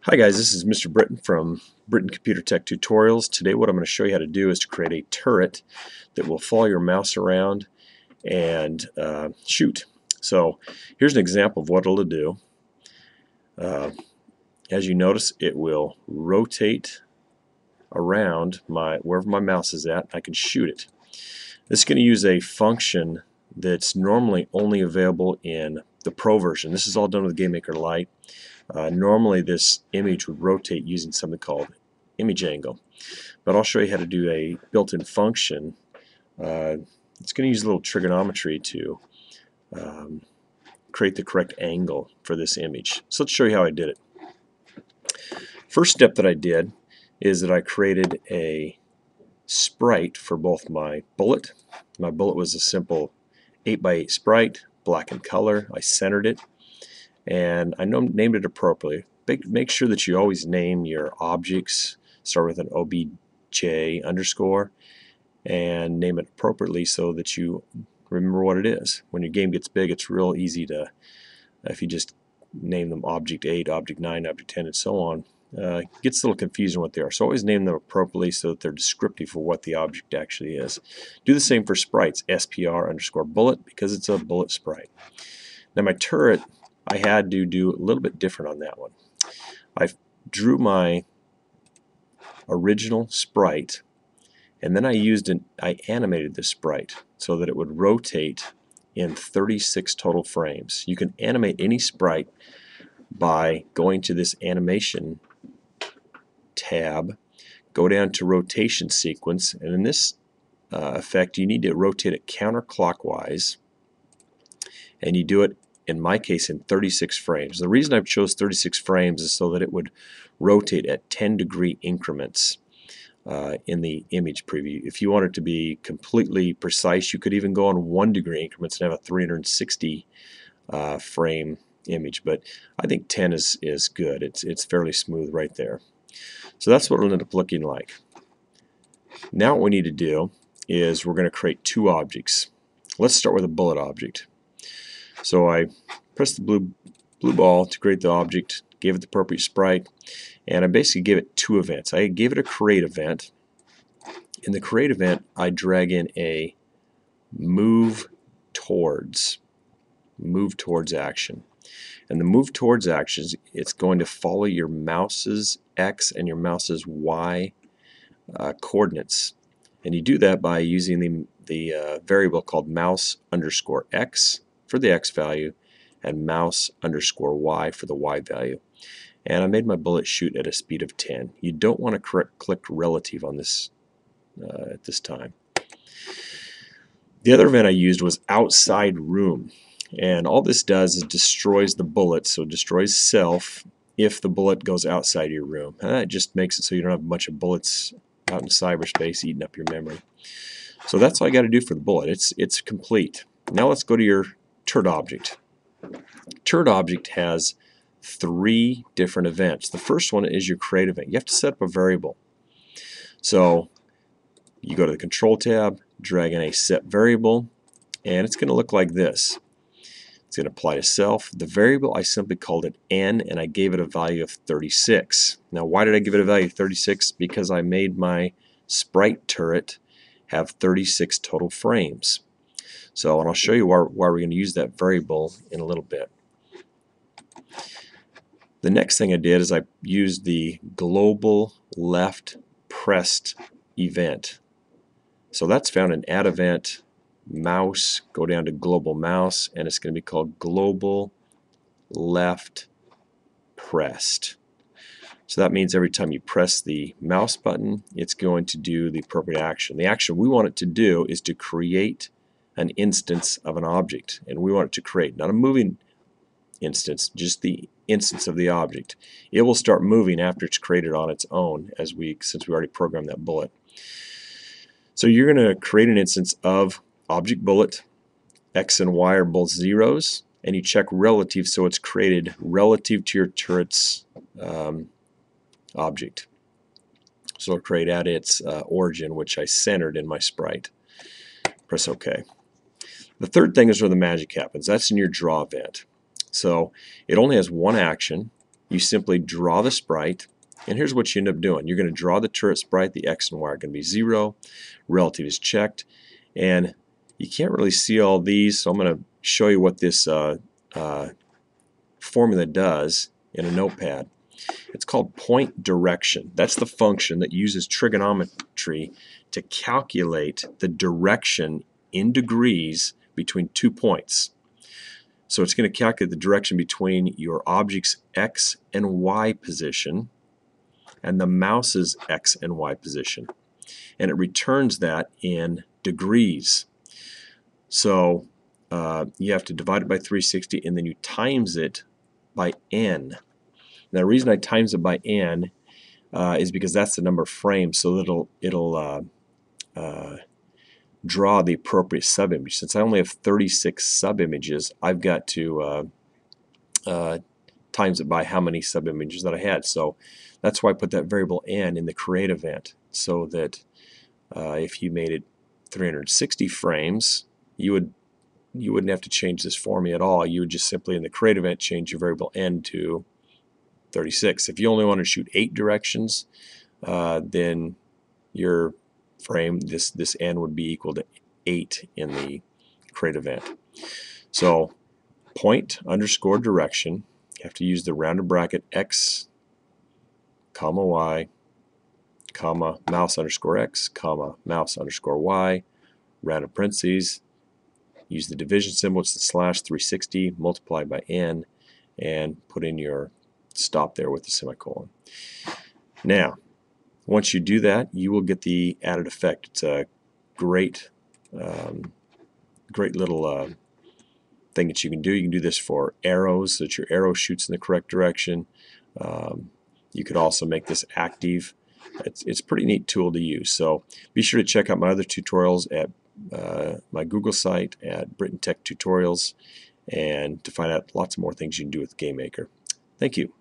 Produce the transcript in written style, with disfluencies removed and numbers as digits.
Hi guys, this is Mr. Britton from Britton Computer Tech Tutorials. Today what I'm going to show you how to do is to create a turret that will follow your mouse around and shoot. So here's an example of what it'll do. As you notice, it will rotate around wherever my mouse is at. I can shoot it. This is going to use a function that's normally only available in the Pro version. This is all done with GameMaker Lite. Normally this image would rotate using something called image angle, but I'll show you how to do a built-in function. It's going to use a little trigonometry to create the correct angle for this image. So let's show you how I did it. First step that I did is that I created a sprite for both my bullet. My bullet was a simple 8x8 sprite, black in color. I centered it, and I named it appropriately. Make sure that you always name your objects, start with an obj underscore, and name it appropriately so that you remember what it is. When your game gets big, it's real easy to, if you just name them object 8, object 9, object 10, and so on, it gets a little confusing what they are. So always name them appropriately so that they're descriptive for what the object actually is. Do the same for sprites, spr underscore bullet, because it's a bullet sprite. Now my turret, I had to do a little bit different on that one. I drew my original sprite, and then I animated the sprite so that it would rotate in 36 total frames. You can animate any sprite by going to this animation tab, go down to rotation sequence, and in this effect you need to rotate it counterclockwise, and you do it, in my case, in 36 frames. The reason I chose 36 frames is so that it would rotate at 10-degree increments in the image preview. If you want it to be completely precise, you could even go on 1-degree increments and have a 360 frame image, but I think 10 is good. It's fairly smooth right there. So that's what it'll end up looking like. Now what we need to do is we're going to create two objects. Let's start with a bullet object. So I pressed the blue ball to create the object, gave it the appropriate sprite, and I basically gave it two events. I gave it a create event. In the create event, I drag in a move towards action. And the move towards action, it's going to follow your mouse's X and your mouse's Y coordinates. And you do that by using the variable called mouse underscore X for the X value and mouse underscore Y for the Y value. And I made my bullet shoot at a speed of 10. You don't want to click relative on this at this time. The other event I used was outside room. And all this does is destroys the bullet, so it destroys self if the bullet goes outside your room. And that just makes it so you don't have a bunch of bullets out in cyberspace eating up your memory. So that's all I got to do for the bullet. It's complete. Now let's go to your turret object. Turret object has three different events. The first one is your create event. You have to set up a variable. So you go to the control tab, drag in a set variable, and it's going to look like this. It's going to apply to self. The variable, I simply called it n, and I gave it a value of 36. Now why did I give it a value of 36? Because I made my sprite turret have 36 total frames. So, and I'll show you why we're going to use that variable in a little bit. The next thing I did is I used the global left pressed event. So that's found in add event, mouse, go down to global mouse, and it's going to be called global left pressed. So that means every time you press the mouse button, it's going to do the appropriate action. The action we want it to do is to create an instance of an object, and we want it to create not a moving instance, just the instance of the object. It will start moving after it's created on its own, since we already programmed that bullet. So you're going to create an instance of object bullet. X and Y are both zeros, and you check relative so it's created relative to your turret's object. So it'll create at its origin, which I centered in my sprite. Press OK. The third thing is where the magic happens. That's in your draw event. So it only has one action. you simply draw the sprite, and here's what you end up doing. You're going to draw the turret sprite. The X and Y are going to be 0. Relative is checked, and you can't really see all these, so I'm going to show you what this formula does in a notepad. It's called point direction. That's the function that uses trigonometry to calculate the direction in degrees between 2 points. So it's going to calculate the direction between your object's X and Y position and the mouse's X and Y position. And it returns that in degrees. So you have to divide it by 360 and then you times it by n. Now the reason I times it by n is because that's the number of frames, so that it'll draw the appropriate subimage. Since I only have 36 subimages, I've got to times it by how many subimages that I had. So that's why I put that variable n in the create event, so that if you made it 360 frames, you wouldn't have to change this formula at all. You would just simply in the create event change your variable n to 36. If you only want to shoot 8 directions, then your frame, this n would be equal to 8 in the create event. So point underscore direction, you have to use the rounded bracket x, comma y, comma mouse underscore x, comma mouse underscore y, rounded parentheses, use the division symbol, it's the slash 360 multiplied by n, and put in your stop there with the semicolon. Now, once you do that, you will get the added effect. It's a great little thing that you can do. You can do this for arrows, so that your arrow shoots in the correct direction. You could also make this active. It's a pretty neat tool to use. So be sure to check out my other tutorials at my Google site at Britain Tech Tutorials, and to find out lots more things you can do with GameMaker. Thank you.